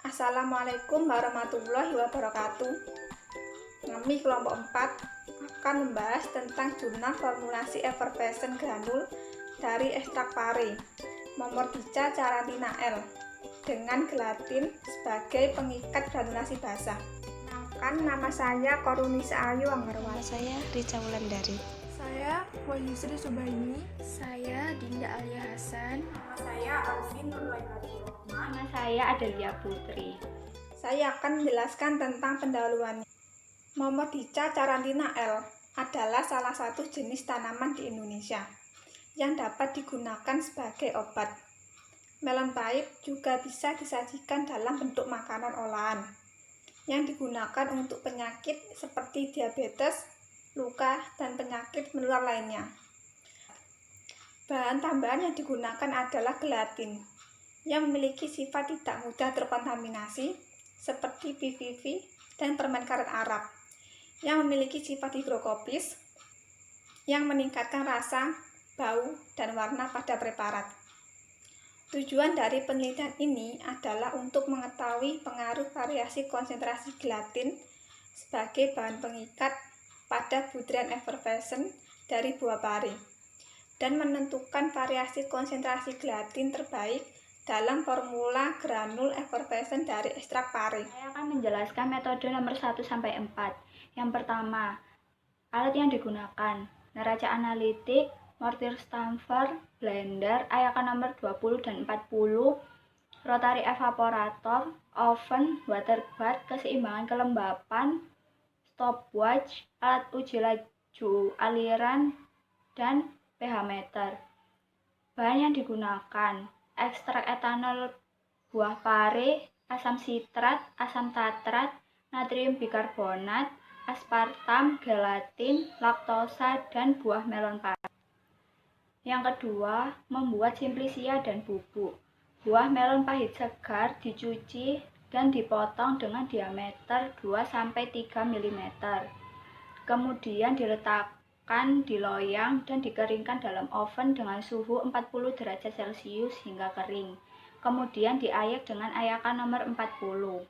Assalamualaikum warahmatullahi wabarakatuh. Kami kelompok 4 akan membahas tentang jurnal formulasi effervescent granul dari ekstrak pare Momordica charantina L dengan gelatin sebagai pengikat granulasi basah. Nama saya Korunisa Ayu Anggarwati. Saya Rica Wulandari. Saya Wahyusri Subaini. Saya Dinda Alia Hasan. Nama saya Alvin Nurlailatul Rahman. Nama saya Adelia Putri. Saya akan menjelaskan tentang pendahuluannya. Momordica charantina L adalah salah satu jenis tanaman di Indonesia yang dapat digunakan sebagai obat. Melon pahit juga bisa disajikan dalam bentuk makanan olahan yang digunakan untuk penyakit seperti diabetes, luka, dan penyakit menular lainnya. Bahan tambahan yang digunakan adalah gelatin yang memiliki sifat tidak mudah terkontaminasi seperti PVP dan permen karet Arab yang memiliki sifat higrokopis yang meningkatkan rasa, bau, dan warna pada preparat. Tujuan dari penelitian ini adalah untuk mengetahui pengaruh variasi konsentrasi gelatin sebagai bahan pengikat pada butiran effervescent dari buah pare dan menentukan variasi konsentrasi gelatin terbaik dalam formula granul effervescent dari ekstrak pare. Saya akan menjelaskan metode nomor 1 sampai 4. Yang pertama, alat yang digunakan: neraca analitik, mortir stamper, blender, ayakan nomor 20 dan 40, rotary evaporator, oven, water bath, keseimbangan kelembapan, stopwatch, alat uji laju aliran, dan pH meter. Bahan yang digunakan: ekstrak etanol buah pare, asam sitrat, asam tatrat, natrium bikarbonat, aspartam, gelatin, laktosa, dan buah melon pahit. Yang kedua, membuat simplisia dan bubuk. Buah melon pahit segar dicuci dan dipotong dengan diameter 2-3 mm. Kemudian diletakkan di loyang dan dikeringkan dalam oven dengan suhu 40 derajat Celcius hingga kering. Kemudian diayak dengan ayakan nomor 40.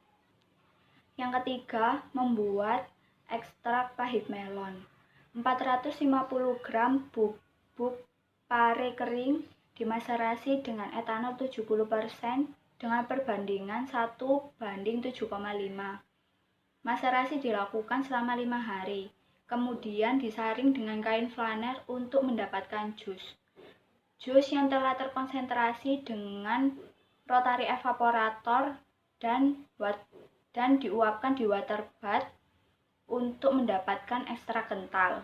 Yang ketiga, membuat ekstrak pahit melon. 450 gram bubuk pare kering dimaserasi dengan etanol 70% dengan perbandingan 1:7,5. Maserasi dilakukan selama 5 hari. Kemudian disaring dengan kain flanel untuk mendapatkan jus. Jus yang telah terkonsentrasi dengan rotary evaporator dan diuapkan di water bath untuk mendapatkan ekstrak kental.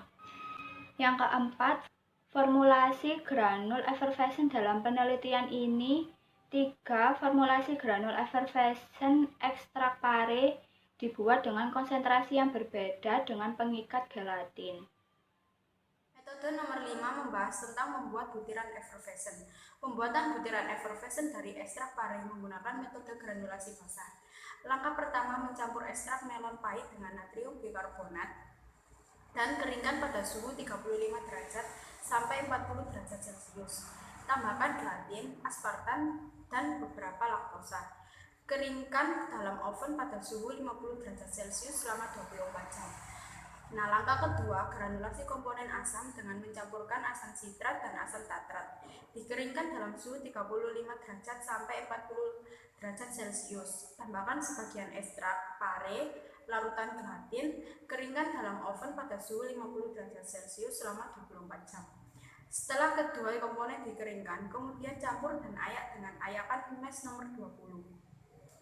Yang keempat, formulasi granul effervescent. Dalam penelitian ini, 3 formulasi granul effervescent ekstrak pare dibuat dengan konsentrasi yang berbeda dengan pengikat gelatin. Metode nomor 5 membahas tentang membuat butiran effervescent. Pembuatan butiran effervescent dari ekstrak pare menggunakan metode granulasi basah. Langkah pertama, mencampur ekstrak melon pahit dengan natrium bikarbonat dan keringkan pada suhu 35 derajat sampai 40 derajat Celcius. Tambahkan gelatin, aspartam, dan beberapa laktosa. Keringkan dalam oven pada suhu 50 derajat Celcius selama 24 jam. Nah, langkah kedua, granulasi komponen asam dengan mencampurkan asam sitrat dan asam tatrat. Dikeringkan dalam suhu 35 derajat sampai 40 derajat Celcius. Tambahkan sebagian ekstrak pare, larutan gelatin, keringkan dalam oven pada suhu 50 derajat Celcius selama 24 jam. Setelah kedua komponen dikeringkan, kemudian campur dan ayak dengan ayakan mes nomor 20.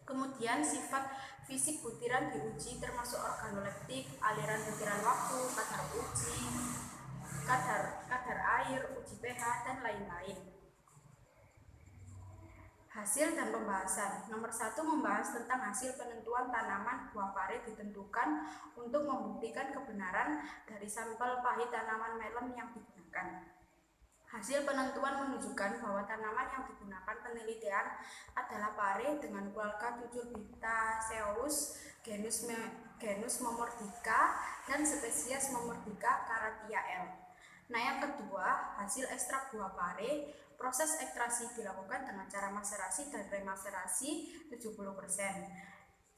Kemudian sifat fisik butiran diuji termasuk organoleptik, aliran butiran waktu, kadar air, uji pH, dan lain-lain. Hasil dan pembahasan. Nomor 1 membahas tentang hasil penentuan tanaman buah pare ditentukan untuk membuktikan kebenaran dari sampel pahit tanaman melon yang digunakan. Hasil penentuan menunjukkan bahwa tanaman yang digunakan penelitian adalah pare dengan keluarga Cucurbitaceae, genus Momordica, dan spesies Momordica caratia L. Nah, yang kedua, hasil ekstrak buah pare Proses ekstraksi dilakukan dengan cara maserasi dan remaserasi 70%.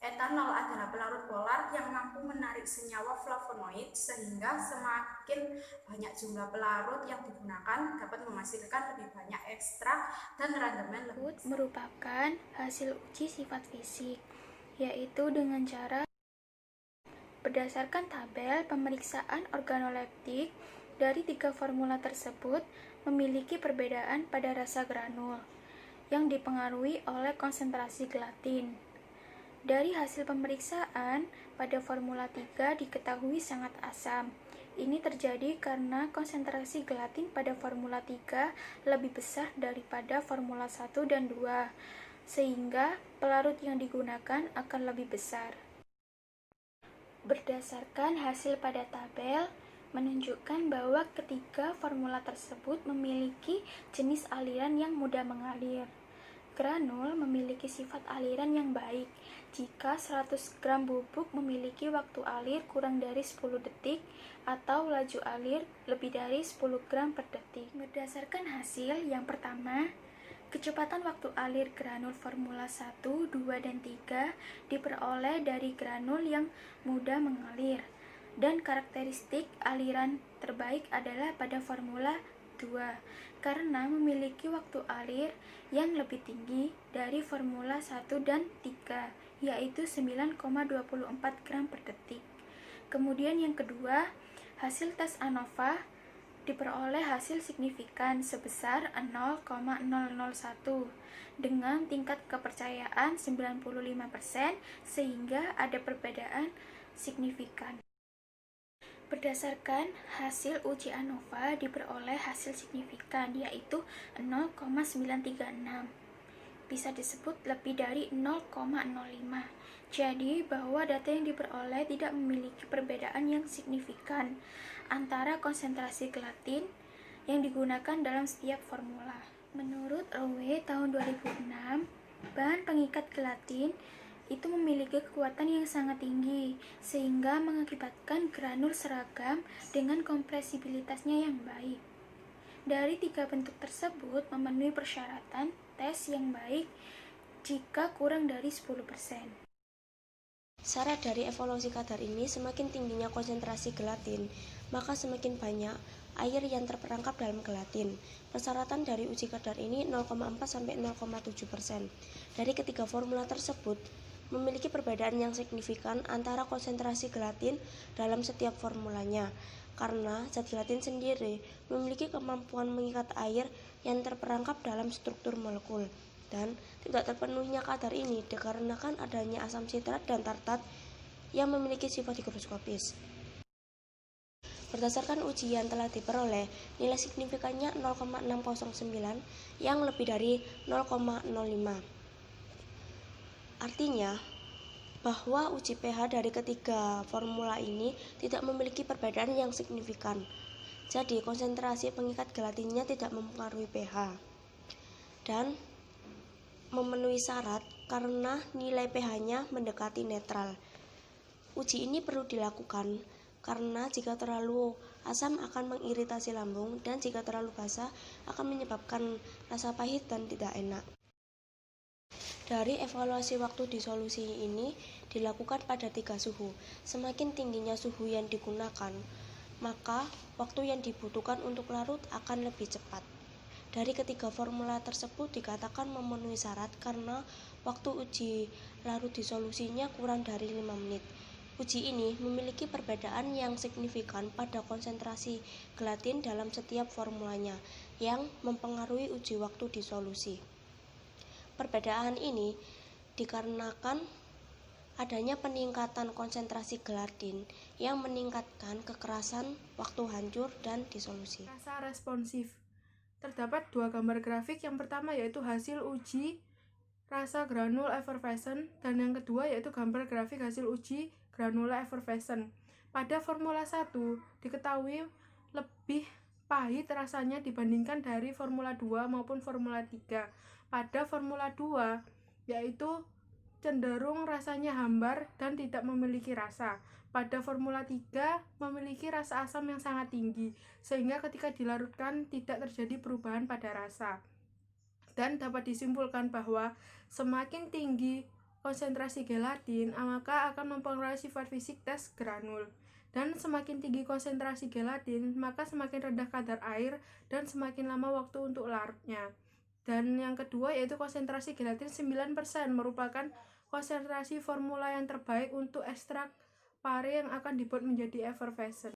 Etanol adalah pelarut polar yang mampu menarik senyawa flavonoid sehingga semakin banyak jumlah pelarut yang digunakan dapat menghasilkan lebih banyak ekstrak dan randemen lebih besar. Merupakan hasil uji sifat fisik, yaitu dengan cara berdasarkan tabel pemeriksaan organoleptik dari 3 formula tersebut memiliki perbedaan pada rasa granul yang dipengaruhi oleh konsentrasi gelatin. Dari hasil pemeriksaan, pada formula 3 diketahui sangat asam. Ini terjadi karena konsentrasi gelatin pada formula 3 lebih besar daripada formula 1 dan 2, sehingga pelarut yang digunakan akan lebih besar. Berdasarkan hasil pada tabel, menunjukkan bahwa ketiga formula tersebut memiliki jenis aliran yang mudah mengalir. Granul memiliki sifat aliran yang baik jika 100 gram bubuk memiliki waktu alir kurang dari 10 detik atau laju alir lebih dari 10 gram per detik. Berdasarkan hasil yang pertama, kecepatan waktu alir granul formula 1, 2, dan 3 diperoleh dari granul yang mudah mengalir, dan karakteristik aliran terbaik adalah pada formula 2 karena memiliki waktu alir yang lebih tinggi dari formula 1 dan 3, yaitu 9,24 gram per detik. Kemudian yang kedua, hasil tes ANOVA diperoleh hasil signifikan sebesar 0,001 dengan tingkat kepercayaan 95% sehingga ada perbedaan signifikan. Berdasarkan hasil uji ANOVA diperoleh hasil signifikan yaitu 0,936. Bisa disebut lebih dari 0,05. Jadi bahwa data yang diperoleh tidak memiliki perbedaan yang signifikan antara konsentrasi gelatin yang digunakan dalam setiap formula. Menurut Rowe tahun 2006, bahan pengikat gelatin itu memiliki kekuatan yang sangat tinggi sehingga mengakibatkan granul seragam dengan kompresibilitasnya yang baik. Dari 3 bentuk tersebut memenuhi persyaratan tes yang baik jika kurang dari 10%. Syarat dari evolusi kadar ini, semakin tingginya konsentrasi gelatin, maka semakin banyak air yang terperangkap dalam gelatin. Persyaratan dari uji kadar ini 0,4-0,7%. Dari ketiga formula tersebut, memiliki perbedaan yang signifikan antara konsentrasi gelatin dalam setiap formulanya, karena zat gelatin sendiri memiliki kemampuan mengikat air yang terperangkap dalam struktur molekul, dan tidak terpenuhinya kadar ini dikarenakan adanya asam sitrat dan tartat yang memiliki sifat higroskopis. Berdasarkan uji yang telah diperoleh, nilai signifikannya 0,609 yang lebih dari 0,05. Artinya, bahwa uji pH dari ketiga formula ini tidak memiliki perbedaan yang signifikan. Jadi, konsentrasi pengikat gelatinnya tidak mempengaruhi pH dan memenuhi syarat karena nilai pH-nya mendekati netral. Uji ini perlu dilakukan karena jika terlalu asam akan mengiritasi lambung dan jika terlalu basah akan menyebabkan rasa pahit dan tidak enak. Dari evaluasi waktu disolusi ini dilakukan pada 3 suhu. Semakin tingginya suhu yang digunakan, maka waktu yang dibutuhkan untuk larut akan lebih cepat. Dari ketiga formula tersebut dikatakan memenuhi syarat karena waktu uji larut disolusinya kurang dari 5 menit. Uji ini memiliki perbedaan yang signifikan pada konsentrasi gelatin dalam setiap formulanya yang mempengaruhi uji waktu disolusi. Perbedaan ini dikarenakan adanya peningkatan konsentrasi gelatin yang meningkatkan kekerasan waktu hancur dan disolusi. Rasa responsif. Terdapat 2 gambar grafik, yang pertama yaitu hasil uji rasa granul effervescent dan yang kedua yaitu gambar grafik hasil uji granula effervescent. Pada formula 1 diketahui lebih pahit rasanya dibandingkan dari formula 2 maupun formula 3. Pada formula 2 yaitu cenderung rasanya hambar dan tidak memiliki rasa. Pada formula 3 memiliki rasa asam yang sangat tinggi sehingga ketika dilarutkan tidak terjadi perubahan pada rasa. Dan dapat disimpulkan bahwa semakin tinggi konsentrasi gelatin, maka akan mempengaruhi sifat fisik tes granul. Dan semakin tinggi konsentrasi gelatin, maka semakin rendah kadar air dan semakin lama waktu untuk larutnya. Dan yang kedua yaitu konsentrasi gelatin 9% merupakan konsentrasi formula yang terbaik untuk ekstrak pare yang akan dibuat menjadi effervescent.